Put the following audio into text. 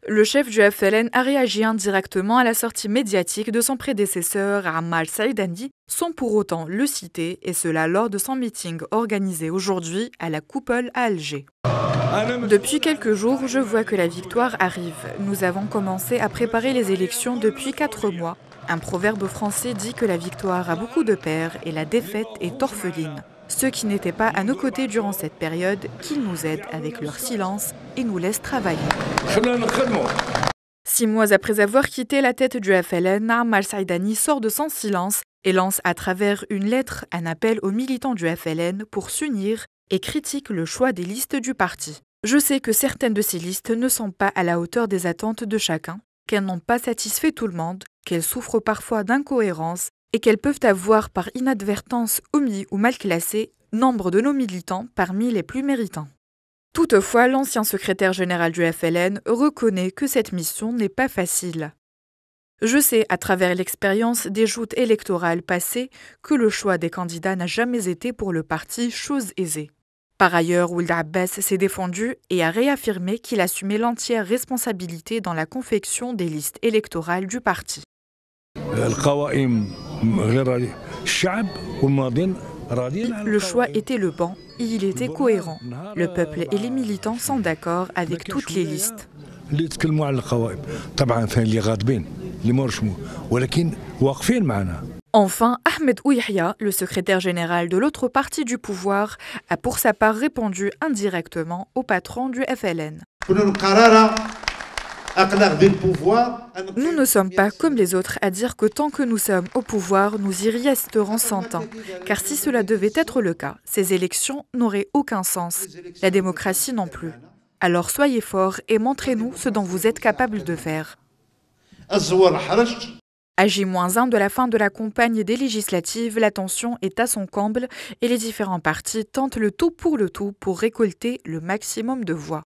Le chef du FLN a réagi indirectement à la sortie médiatique de son prédécesseur Ammar Saïdani, sans pour autant le citer, et cela lors de son meeting organisé aujourd'hui à la Coupole à Alger. Depuis quelques jours, je vois que la victoire arrive. Nous avons commencé à préparer les élections depuis 4 mois. Un proverbe français dit que la victoire a beaucoup de pères et la défaite est orpheline. Ceux qui n'étaient pas à nos côtés durant cette période, qu'ils nous aident avec leur silence et nous laissent travailler. 6 mois après avoir quitté la tête du FLN, Ammar Saïdani sort de son silence et lance à travers une lettre un appel aux militants du FLN pour s'unir et critique le choix des listes du parti. Je sais que certaines de ces listes ne sont pas à la hauteur des attentes de chacun, qu'elles n'ont pas satisfait tout le monde, qu'elles souffrent parfois d'incohérences et qu'elles peuvent avoir par inadvertance omis ou mal classé nombre de nos militants parmi les plus méritants. Toutefois, l'ancien secrétaire général du FLN reconnaît que cette mission n'est pas facile. Je sais, à travers l'expérience des joutes électorales passées, que le choix des candidats n'a jamais été pour le parti chose aisée. Par ailleurs, Ould Abbas s'est défendu et a réaffirmé qu'il assumait l'entière responsabilité dans la confection des listes électorales du parti. Le choix était le bon et il était cohérent. Le peuple et les militants sont d'accord avec toutes les listes. Enfin, Ahmed Ouyahia, le secrétaire général de l'autre parti du pouvoir, a pour sa part répondu indirectement au patron du FLN. Nous ne sommes pas comme les autres à dire que tant que nous sommes au pouvoir, nous y resterons 100 ans. Car si cela devait être le cas, ces élections n'auraient aucun sens. La démocratie non plus. Alors soyez forts et montrez-nous ce dont vous êtes capables de faire. À J-1 de la fin de la campagne des législatives, la tension est à son comble et les différents partis tentent le tout pour récolter le maximum de voix.